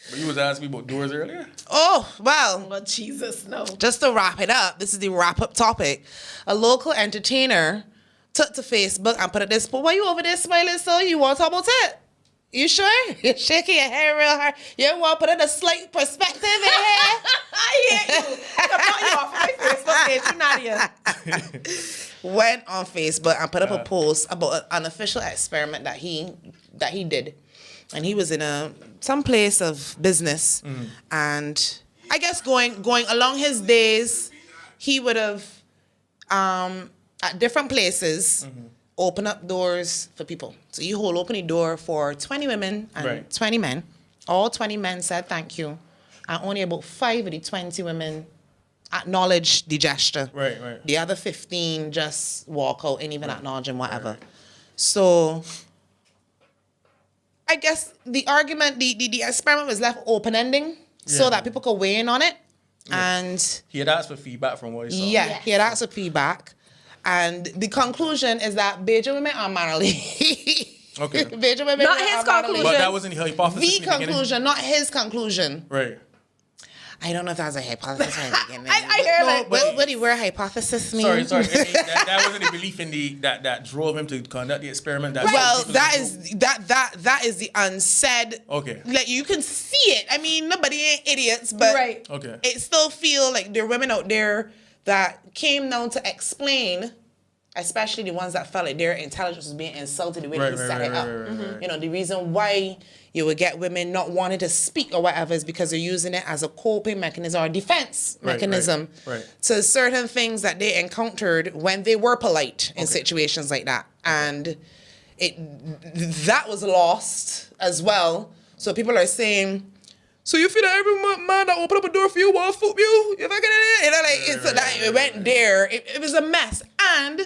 But you was asking me about doors earlier? Oh, well. Oh, Jesus, no. Just to wrap it up, this is the wrap-up topic. A local entertainer took to Facebook and put it this, but why you over there smiling so? You want to talk about it? You sure? You're shaking your head real hard. You want to put in a slight perspective in here? I hear you. I'm putting you off my Facebook page. You Nadia. Went on Facebook and put up a post about an unofficial experiment that he did. And he was in some place of business. And I guess going along his days, he would have, at different places, open up doors for people. So you hold open the door for 20 women and 20 men. All 20 men said thank you. And only about 5 of the 20 women acknowledged the gesture. Right. The other 15 just walk out and even acknowledging whatever. So I guess the argument, the experiment was left open-ending so that people could weigh in on it. And he had asked for feedback from what he saw. Yeah, he had asked for feedback. And the conclusion is that Beijing women are mannerly. Okay. Beijing women Not are his mannerly. conclusion. But that wasn't the hypothesis. The conclusion, not his conclusion. Right. I don't know if that was a hypothesis or anything. I hear like, What do you wear hypothesis mean? Sorry. that wasn't the belief in that drove him to conduct the experiment. That Well, that is the unsaid. Okay. Like you can see it. I mean, nobody ain't idiots, but Okay. it still feel like there are women out there that came down to explain, especially the ones that felt like their intelligence was being insulted the way he set it up. Right. You know, the reason why you would get women not wanting to speak or whatever is because they're using it as a coping mechanism or a defense mechanism to certain things that they encountered when they were polite in situations like that. And that was lost as well. So people are saying, so you feel that every man that open up a door for you will fool you? You fucking idiot? You know, like it went there. It was a mess. And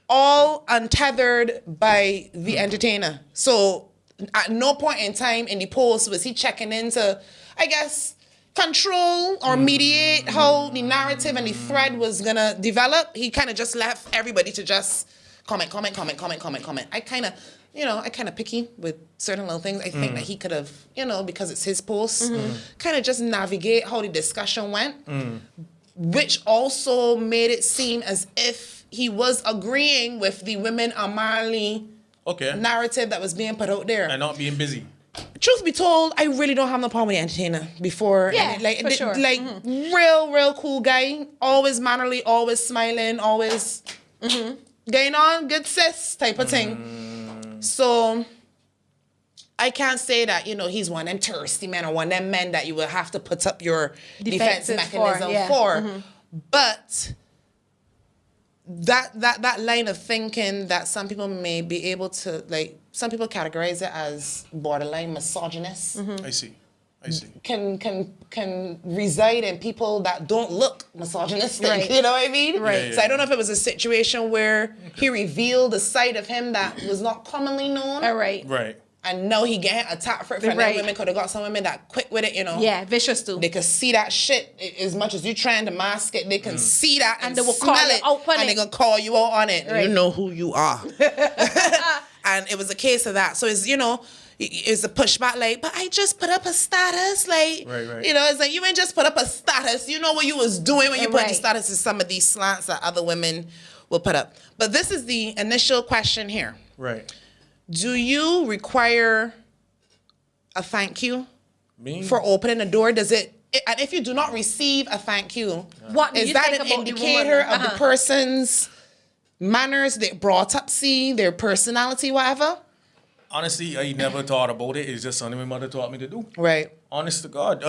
all untethered by the entertainer. So at no point in time in the post was he checking into, I guess, control or mediate how the narrative and the thread was gonna develop. He kind of just left everybody to just comment. I kind of picky with certain little things. I think that he could have, because it's his post, kind of just navigate how the discussion went, which also made it seem as if he was agreeing with the women Unmannerly narrative that was being put out there. And not being busy. Truth be told, I really don't have no problem with the entertainer before. Yeah, for sure. Like, real cool guy. Always mannerly, always smiling, always going on, good sis type of thing. So I can't say that, he's one of them thirsty men or one of them men that you will have to put up your defense mechanism for. But that line of thinking that some people may be able to, like, some people categorize it as borderline misogynist. I see. Can reside in people that don't look misogynistic. Right. You know what I mean? Right. So I don't know if it was a situation where he revealed a side of him that was not commonly known. All right. Right. And now he getting attacked for it. From them women could have got some women that quick with it, Yeah, vicious too. They could see that shit as much as you trying to mask it. They can see that and they will smell call you it, out on and it. they gonna call you out on it. Right. You know who you are. And it was a case of that. So it's it's a pushback, like, but I just put up a status, like, Right. it's like you ain't just put up a status. You know what you was doing when you put the status in some of these slants that other women will put up. But this is the initial question here. Right. Do you require a thank you Me? for opening the door? Does it, and if you do not receive a thank you, What do is you that think an about the indicator woman? of the person's manners, they brought up, their personality, whatever? Honestly, I never thought about it. It's just something my mother taught me to do. Right. Honest to God,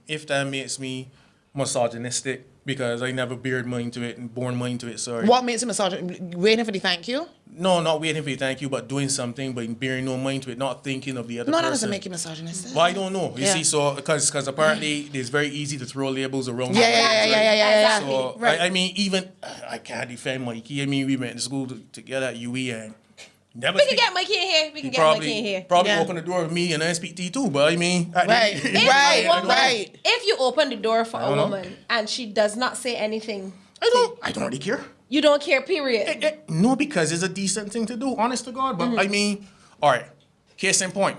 if that makes me misogynistic, because I never bared mind to it and born mind to it, sorry. What makes it misogynistic? Waiting for the thank you? No, not waiting for you, thank you, but doing something, but bearing no mind to it, not thinking of the other No, person. that doesn't make you misogynistic. Well, I don't know. You Yeah. see, so, because apparently it's very easy to throw labels around. Yeah. So, Right. I mean, even, I can't defend Mikey. I mean, we went to school together at UE and never We can get Mikey in here. We can get Mikey in here. Probably Yeah. open the door with me and SPT too, but I mean... Right. If you open the door for a don't know. woman and she does not say anything, I don't really care. you don't care, period. No, because it's a decent thing to do, honest to God. But I mean, all right, case in point.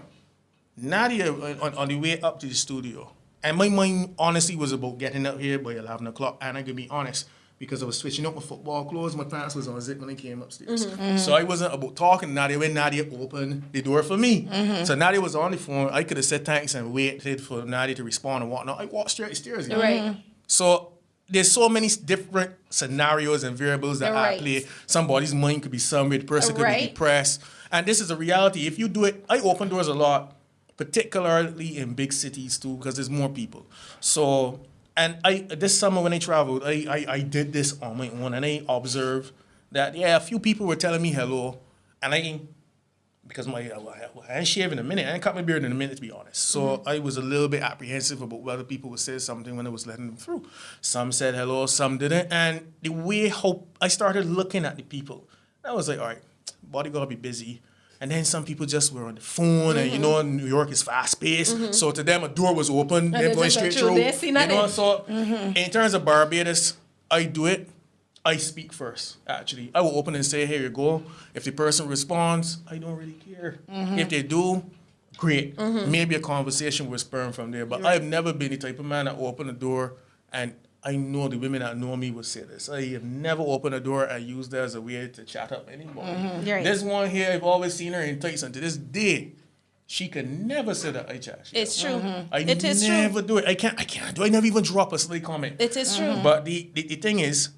Nadia on the way up to the studio, and my mind honestly was about getting up here by 11 o'clock, and I could be honest, because I was switching up my football clothes, my pants was on zip when I came upstairs. So I wasn't about talking to Nadia when Nadia opened the door for me. So Nadia was on the phone, I could have said thanks and waited for Nadia to respond and whatnot. I walked straight upstairs. You know? Right. So there's so many different scenarios and variables that I play. Somebody's mind could be somewhere, the person could be depressed. And this is a reality. If you do it, I open doors a lot, particularly in big cities too, because there's more people. So, and this summer when I traveled, I did this on my own, and I observed that, a few people were telling me hello, and because I ain't shaved in a minute, I ain't cut my beard in a minute, to be honest. So I was a little bit apprehensive about whether people would say something when I was letting them through. Some said hello, some didn't, and the way how I started looking at the people, I was like, all right, bodyguard be busy. And then some people just were on the phone, and New York is fast paced. So to them, a door was open, they're going straight through. So in terms of Barbados, I do it. I speak first, actually. I will open and say, here you go. If the person responds, I don't really care. If they do, great. Maybe a conversation will spurn from there. But I've never been the type of man that open the door, and I know the women that know me will say this. I have never opened a door and used that as a way to chat up anybody. This one here, I've always seen her in tights, and to this day, she can never say that I chat. It's true. I never do it. I can't do it. I never even drop a slight comment. It is true. But the thing is,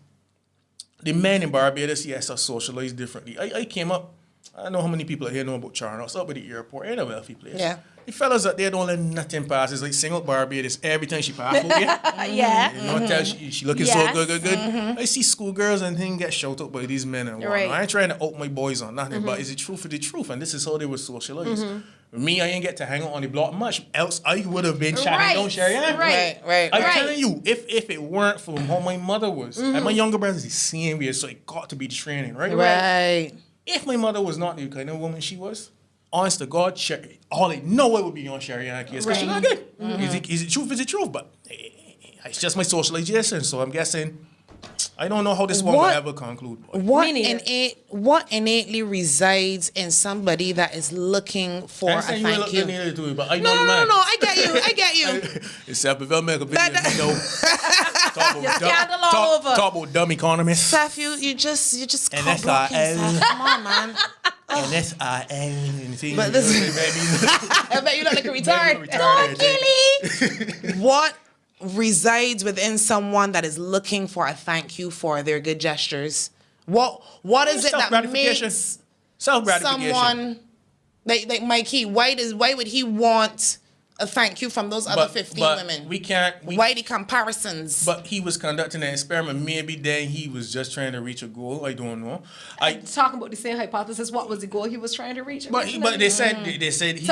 the men in Barbados, yes, are socialized differently. I came up, I don't know how many people here know about Charnos, up at the airport, in a wealthy place. Yeah. The fellas out there don't let nothing pass. It's like single Barbados every time she pass over here. Yeah. You know, tell she looking so good. I see schoolgirls and things get shouted out by these men and whatnot. Right. I ain't trying to out my boys on nothing, but is it true for the truth? And this is how they were socialized. Me, I ain't get to hang out on the block much. Else, I would have been chatting down Cheyenne. Right. I'm telling you, if it weren't for how my mother was, and my younger brother's the same way, so it got to be the training, right? If my mother was not the kind of woman she was, honest to God, all they know it would be on Cheyenne case, because she's not good. Is it truth? Is it truth? But it's just my socialization, so I'm guessing. I don't know how this one will ever conclude. What innately resides in somebody that is looking for a thank you? But I know no, I get you. It's if make a video, talk about dumb economists. Seth, you just and caught blocking, Seth. Come on, man. And that's But this I bet you look like a retard. What resides within someone that is looking for a thank you for their good gestures? What is it that makes someone like Mikey? Why would he want a thank you from those other 15 women? Why the comparisons? But he was conducting an experiment. Maybe then he was just trying to reach a goal. I don't know. Talking about the same hypothesis. What was the goal he was trying to reach? But they said he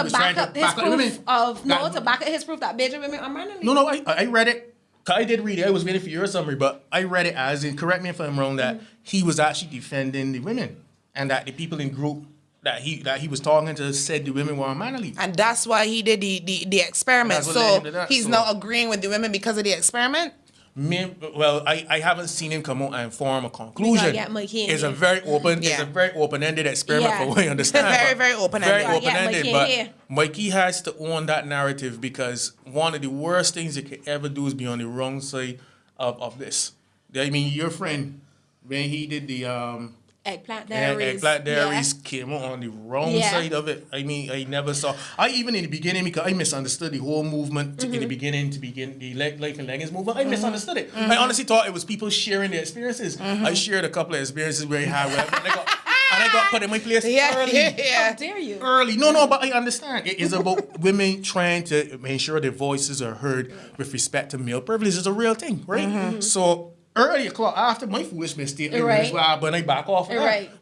was trying to back up women. To back up his proof that major women are Unmannerly. No, I read it. I did read it. I was waiting for your summary, but I read it as in, correct me if I'm wrong, that he was actually defending the women, and that the people in group that he was talking to said the women were Unmannerly. And that's why he did the experiment. So he's now agreeing with the women because of the experiment? I haven't seen him come out and form a conclusion. It's a very open-ended experiment for what I understand. Very open-ended. Very open-ended, but Mikey has to own that narrative, because one of the worst things you could ever do is be on the wrong side of this. I mean, your friend, when he did the Eggplant Diaries. Eggplant Diaries came on the wrong side of it. I mean, I never saw. Even in the beginning, because I misunderstood the whole movement in the beginning to begin the life and leggings movement. I misunderstood it. I honestly thought it was people sharing their experiences. I shared a couple of experiences where I had whatever, and I got put in my place early. How dare you? Early. No, but I understand. It is about women trying to make sure their voices are heard with respect to male privilege. It's a real thing, right? So early o'clock after my foolish mistake, but I back off.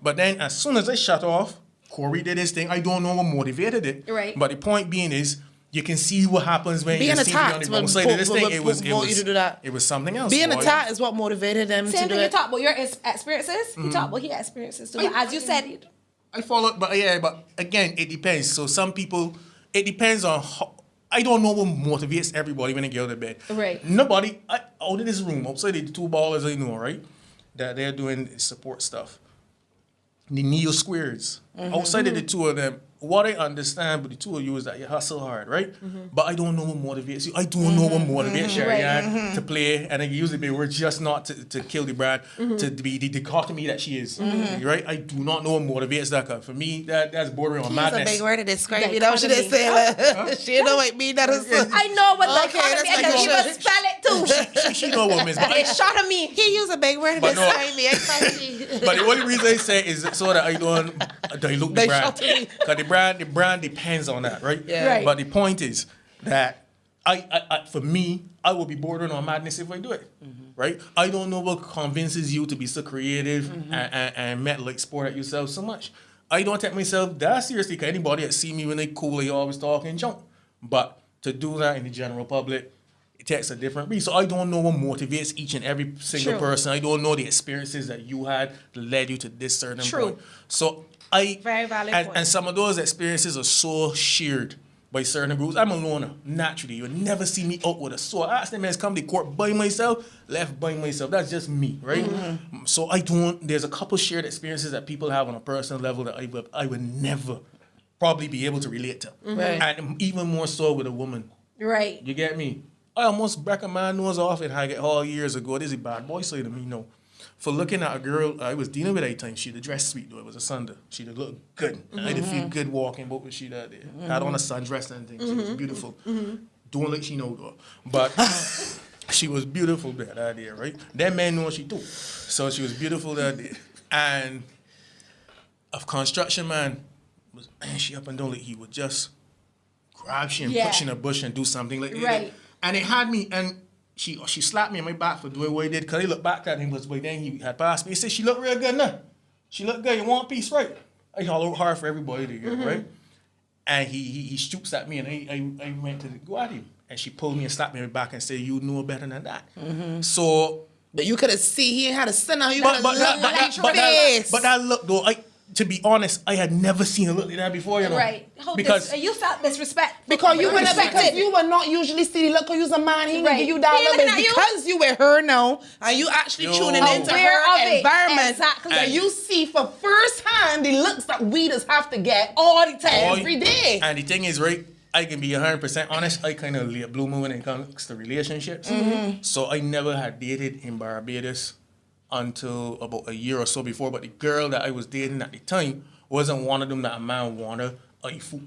But then as soon as I shut off, Corey did his thing. I don't know what motivated it. But the point being is, you can see what happens when you see on the wrong side of this thing. It was something else. Being attacked is what motivated him to do it. Same thing, you talk about your experiences. You talk about his experiences too. As you said, I follow, but again, it depends. So some people, it depends on how. I don't know what motivates everybody when they get out of bed. Nobody out of this room, outside the two ballers I know, right, that they're doing support stuff. The Neo Squares. Outside of the two of them, what I understand with the two of you is that you hustle hard, right? But I don't know what motivates you. I don't know what motivates Sharianne to play, and I usually be we're just not to kill the brand, to be the dichotomy that she is, right? I do not know what motivates that. Cause for me, that's bordering on madness. That's a big word to describe me. Don't she just say that? She know what mean that is. I know what dichotomy. I can even good. spell it too. She know what Miss. It's short of me. He use a big word to But no. describe me. Exactly. But the only reason I say is so that I don't dilute the brand. Because the brand depends on that, right? Yeah. Right. But the point is that I for me, I will be bordering on madness if I do it, right? I don't know what convinces you to be so creative and met like sport at yourself so much. I don't take myself that seriously because anybody that see me when they cool, they always talk and jump. But to do that in the general public, it takes a different reason. So I don't know what motivates each and every single person. I don't know the experiences that you had that led you to this certain point. So Very valid and some of those experiences are so shared by certain groups. I'm a loner, naturally. You'll never see me out with a sword. I ask them as come to court by myself, left by myself. That's just me, right? So there's a couple shared experiences that people have on a personal level that I would never probably be able to relate to. Right. And even more so with a woman. Right. You get me? I almost break a man's nose off in Highgate Hall years ago. This is a bad boy side of me, no. For looking at a girl I was dealing with at the time, she'd dressed sweet though. It was a Sunday. She'd look good. I did feel good walking about with she that day. Had on a sundress and things. She was beautiful. Don't let she know though. But she was beautiful that day, right? That man know what she do. So she was beautiful that day. And a construction man was she up and down like he would just grab she and push in a bush and do something like that. Right. And it had me, and she slapped me on my back for doing what he did, because he looked back at him, but then he had passed me. He said, she looked real good now. She looked good. You want a piece, right? I hollered hard for everybody to get, right? And he shoots at me, and I went to go at him. And she pulled me and slapped me on my back and said, you know better than that. So... But you could have seen, he had a sin out. You could have looked at your but face. that look, though, to be honest, I had never seen a look like that before, you know. Right. Because you felt disrespect. Because you would not usually see the look of you as a man, he Right. give you that He look. looking It's at because you with her now, and you actually tuning into Aware of her it. environment. Exactly. That you see for first hand the looks that we just have to get all the time, every day. And the thing is, right, I can be 100% honest, I kind of late bloomer when it comes to relationships. So I never had dated in Barbados until about a year or so before, but the girl that I was dating at the time wasn't one of them that a man wanted.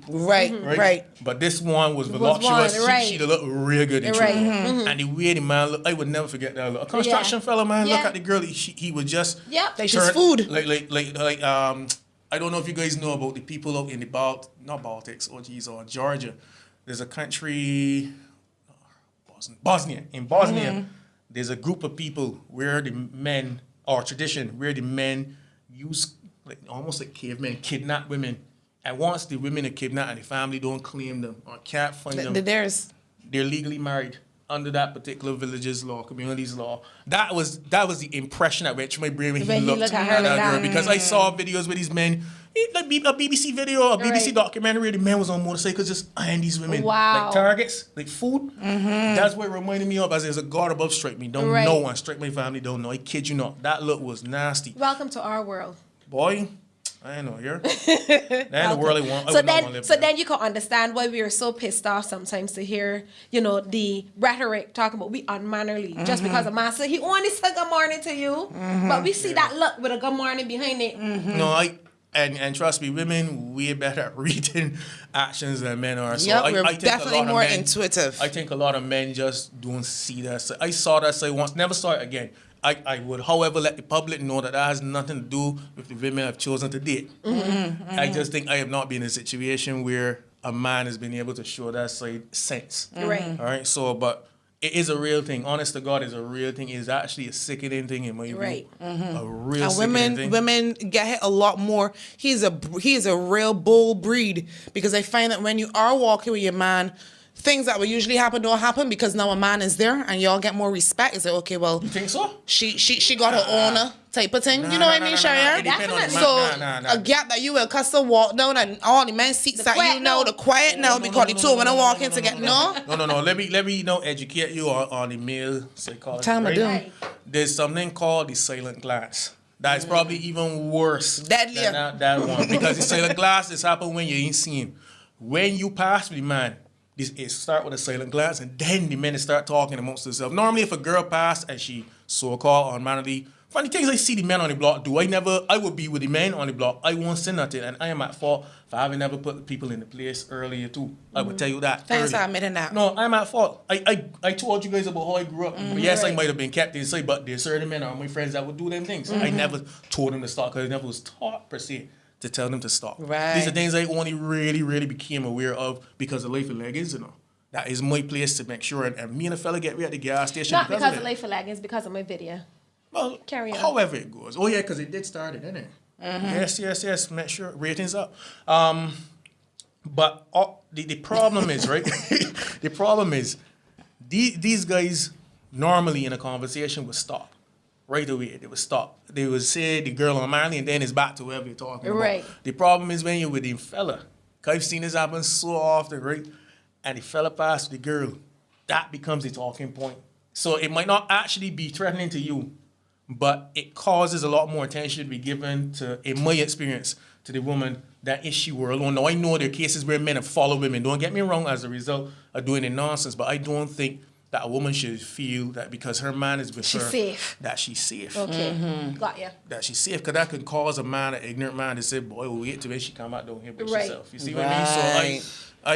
Right. But this one was voluptuous. She looked real good. And the way the man looked, I would never forget that look. A construction fella, man, look at the girl. He would just like his food. Like I don't know if you guys know about the people out in the Baltics, or Georgia. There's a country, Bosnia. In Bosnia, there's a group of people where the men, or tradition, where the men use almost like cavemen, kidnap women. And once the women are kidnapped and the family don't claim them or can't find them, they're legally married under that particular village's law, community's law. That was the impression that went through my brain when he looked at that girl. Because I saw videos with these men, like a BBC video, a BBC documentary, the man was on motorcycles just eyeing these women like targets, like food. That's what it reminded me of, as there's a God above strike me. Don't no one strike my family, don't know. I kid you not. That look was nasty. Welcome to our world. Boy, I know you're. That's the world I want. So then you can understand why we are so pissed off sometimes to hear, the rhetoric talking about we unmannerly just because a man said he only said good morning to you, but we see that look with a good morning behind it. No, and trust me, women way better at reading actions than men are. So we're definitely more intuitive. I think a lot of men just don't see that. So I saw that side once, never saw it again. I would, however, let the public know that has nothing to do with the women I've chosen to date. I just think I have not been in a situation where a man has been able to show that side since. Right. All right. So, but it is a real thing. Honest to God, it's a real thing. It's actually a sickening thing in my view. Right. A real and sickening thing. women get hit a lot more. He's a real bold breed, because I find that when you are walking with your man, things that would usually happen don't happen because now a man is there and y'all get more respect. It's like, okay, well, You think so? she got her owner type of thing. You know what I mean, Shaya? Definitely. So a gap that you will custom walk down and all the men seats that you know, the quiet now, because the two when I walk in to get No. Let me educate you on the male psychology. Tell me, right? There's something called the silent glance. That's probably even worse Deadlier. than that one. Because the silent glance is happen when you ain't seen. When you pass with the man, it start with a silent glance, and then the men start talking amongst themselves. Normally, if a girl pass and she so-called unmannerly, funny things I see the men on the block do. I would be with the men on the block. I won't say nothing, and I am at fault for having never put the people in the place earlier too. I would tell you that. Thanks for earlier. admitting that. No, I'm at fault. I told you guys about how I grew up. But yes, I might have been kept inside, but there's certain men are my friends that would do them things. I never told them to stop because I never was taught per se to tell them to stop. Right. These are things I only really became aware of because of Life of Leggings, you know. That is my place to make sure, and me and a fella get me at the gas station. Not because of Life of Leggings, because of my video. Well, carry on. However it goes. Oh yeah, because it did start it, didn't it? Yes. Make sure ratings up. But the problem is, right? The problem is these guys normally in a conversation would stop right away. They would stop. They would say the girl on Marley, and then it's back to whoever you're talking about. Right. The problem is when you're with the fella. Cause I've seen this happen so often, right? And the fella pass the girl, that becomes the talking point. So it might not actually be threatening to you, but it causes a lot more attention to be given to, in my experience, to the woman that if she were alone. Now, I know there are cases where men have followed women, don't get me wrong, as a result of doing the nonsense, but I don't think that a woman should feel that because her man is with her, safe. that she's safe. Okay, got ya. That she's safe, because that could cause a man, an ignorant man, to say, boy, we'll wait till when she come out down here by herself. You see what I mean? So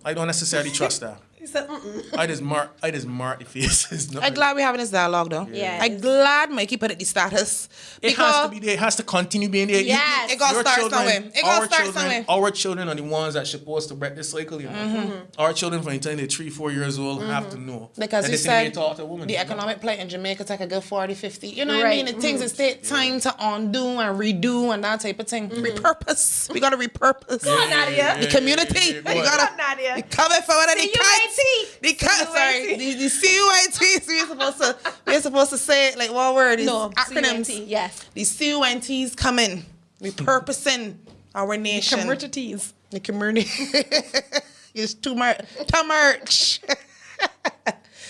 I don't necessarily trust that. He said, I just mark the faces. I'm glad we're having this dialogue, though. Yeah. I'm glad Mikey put it the status. It has to be there. It has to continue being there. Yes. It got to start somewhere. It got to start somewhere. Our children are the ones that are supposed to break this cycle. You know? Our children, from the time they're 3-4 years old, have to know. Because and you said woman, the economic plight in Jamaica take a good 40, 50. You know what I Right. mean? The things that take time to undo and redo and that type of thing. Repurpose. We got to repurpose. Go on, Nadia. The community. Yeah, We go got on, Nadia. to coming forward and the CUIT. The sorry, the CUITs. We're supposed to say it like one word. These acronyms. CUIT, yes. The CUITs coming. Repurposing our nation. Communities. The community. It's too much.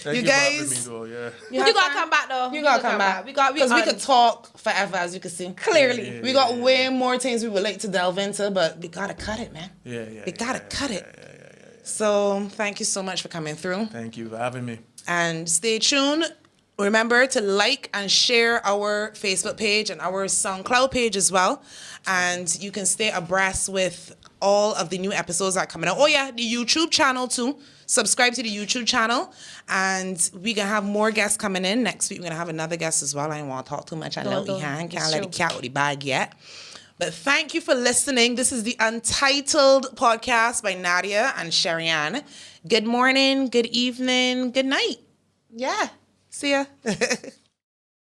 You guys, You gotta come back though. You gotta come back. Because we could talk forever, as you can see. Clearly. We got way more things we would like to delve into, but we gotta cut it, man. We gotta cut it. So thank you so much for coming through. Thank you for having me. And stay tuned. Remember to like and share our Facebook page and our SoundCloud page as well. And you can stay abreast with all of the new episodes that are coming out. Oh yeah, the YouTube channel too. Subscribe to the YouTube channel. And we gonna have more guests coming in. Next week we're gonna have another guest as well. I don't want to talk too much. I know he can't let the cat out of the bag yet. But thank you for listening. This is the Untitled Podcast by Nadia and Sherrianne. Good morning, good evening, good night. Yeah. See ya.